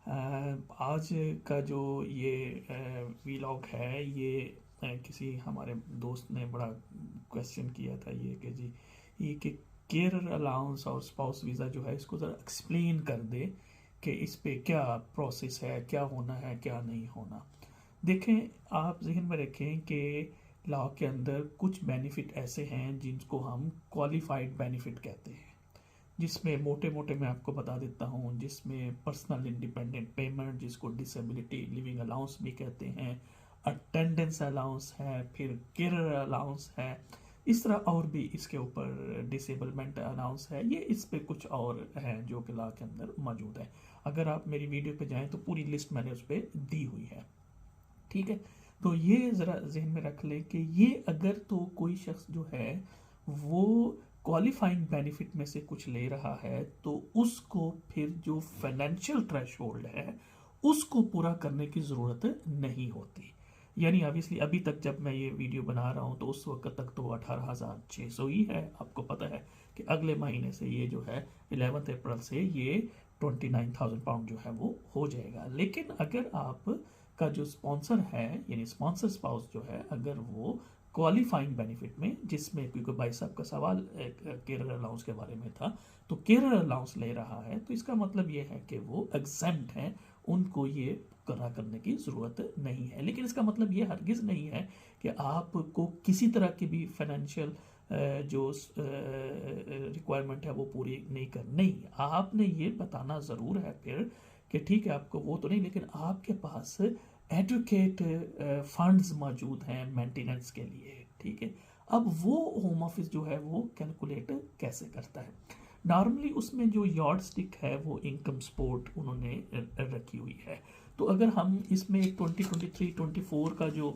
आज का जो ये वीलॉग है ये किसी हमारे दोस्त ने बड़ा क्वेश्चन किया था ये कि जी ये कि केयर अलाउंस और स्पाउस वीज़ा जो है इसको ज़रा एक्सप्लेन कर दे कि इस पे क्या प्रोसेस है, क्या होना है, क्या नहीं होना। देखें, आप जहन में रखें कि लॉ के अंदर कुछ बेनिफिट ऐसे हैं जिनको हम क्वालिफाइड बेनिफिट कहते हैं, जिसमें मोटे मोटे मैं आपको बता देता हूँ, जिसमें पर्सनल इंडिपेंडेंट पेमेंट, जिसको डिसेबिलिटी लिविंग अलाउंस भी कहते हैं, अटेंडेंस अलाउंस है, फिर केयर अलाउंस है, इस तरह और भी इसके ऊपर डिसेबलमेंट अलाउंस है। ये इस पे कुछ और है जो कि लॉ के अंदर मौजूद है। अगर आप मेरी वीडियो पे जाएं तो पूरी लिस्ट मैंने उस पर दी हुई है, ठीक है। तो ये ज़रा जहन में रख लें कि ये अगर तो कोई शख्स जो है वो क्वालिफाइंग बेनिफिट में से कुछ ले रहा है तो उसको फिर जो फाइनेंशियल थ्रेशोल्ड है उसको पूरा करने की ज़रूरत नहीं होती। यानी ऑब्वियसली अभी तक जब मैं ये वीडियो बना रहा हूँ तो उस वक्त तक तो 18,600 ही है। आपको पता है कि अगले महीने से ये जो है 11 अप्रैल से ये 29,000 पाउंड जो है वो हो जाएगा। लेकिन अगर आप का जो स्पॉन्सर है यानी स्पॉन्सर स्पाउस जो है अगर वो क्वालिफाइंग बेनिफिट में, जिसमें क्योंकि भाई साहब का सवाल केयर अलाउंस के बारे में था, तो केयर अलाउंस ले रहा है तो इसका मतलब ये है कि वो एग्जेम्प्ट है, उनको ये करा करने की ज़रूरत नहीं है। लेकिन इसका मतलब ये हरगिज़ नहीं है कि आपको किसी तरह की भी फाइनेंशियल जो रिक्वायरमेंट है वो पूरी नहीं, आपने ये बताना ज़रूर है फिर कि ठीक है आपको वो तो नहीं, लेकिन आपके पास एडवोकेट फंड्स मौजूद हैं मेंटेनेंस के लिए, ठीक है। अब वो होम ऑफिस जो है वो कैलकुलेट कैसे करता है? नॉर्मली उसमें जो यॉर्ड स्टिक है वो इनकम सपोर्ट उन्होंने रखी हुई है। तो अगर हम इसमें 2023-24 का जो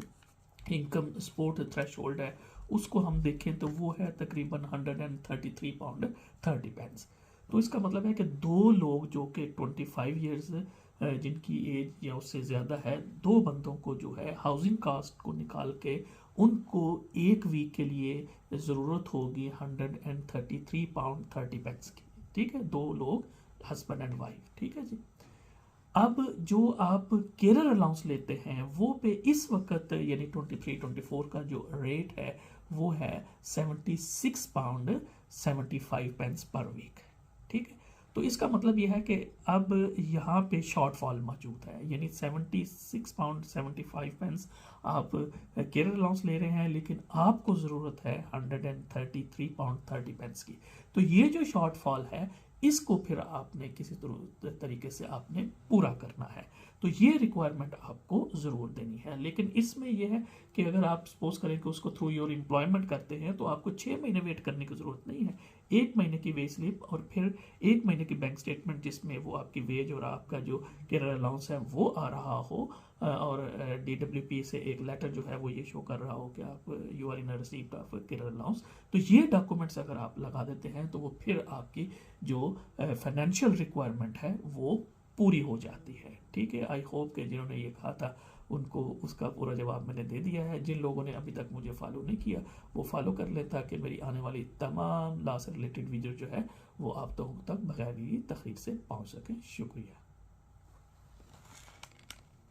इनकम सपोर्ट थ्रेशोल्ड है उसको हम देखें तो वो है तकरीबन 133 पाउंड 30 पेंस। तो इसका मतलब है कि दो लोग जो कि 25 ईयर्स जिनकी एज या उससे ज़्यादा है, दो बंदों को जो है हाउसिंग कास्ट को निकाल के उनको एक वीक के लिए ज़रूरत होगी 133 पाउंड 30 पेंस की, ठीक है। दो लोग हस्बैंड एंड वाइफ, ठीक है जी। अब जो आप केयर अलाउंस लेते हैं वो पे इस वक्त यानी 23-24 का जो रेट है वो है 76 पाउंड 75 पेंस पर वीक, ठीक है। तो इसका मतलब यह है कि अब यहाँ पे शॉर्टफॉल मौजूद है, यानी 76 पाउंड 75 पेंस आप केयर अलाउंस ले रहे हैं लेकिन आपको ज़रूरत है 133 पाउंड 30 पेंस की। तो ये जो शॉर्टफॉल है इसको फिर आपने किसी तरीके से आपने पूरा करना है, तो ये रिक्वायरमेंट आपको ज़रूर देनी है। लेकिन इसमें यह है कि अगर आप सपोज करें कि उसको थ्रू योर एम्प्लॉयमेंट करते हैं तो आपको 6 महीने वेट करने की ज़रूरत नहीं है। 1 महीने की वे स्लिप और फिर 1 महीने की बैंक स्टेटमेंट जिसमें वो आपकी वेज और आपका जो केयर अलाउंस है वो आ रहा हो, और DWP से एक लेटर जो है वो ये शो कर रहा हो कि आप you are in receipt of care allowance. तो ये डॉक्यूमेंट्स अगर आप लगा देते हैं तो वो फिर आपकी जो फाइनेंशियल रिक्वायरमेंट है वो पूरी हो जाती है, ठीक है। आई होप कि जिन्होंने ये कहा था उनको उसका पूरा जवाब मैंने दे दिया है। जिन लोगों ने अभी तक मुझे फॉलो नहीं किया वो फॉलो कर ले ताकि मेरी आने वाली तमाम लॉ से रिलेटेड वीडियो जो है वो आप तक बगैर तखरीर से पहुंच सकें। शुक्रिया।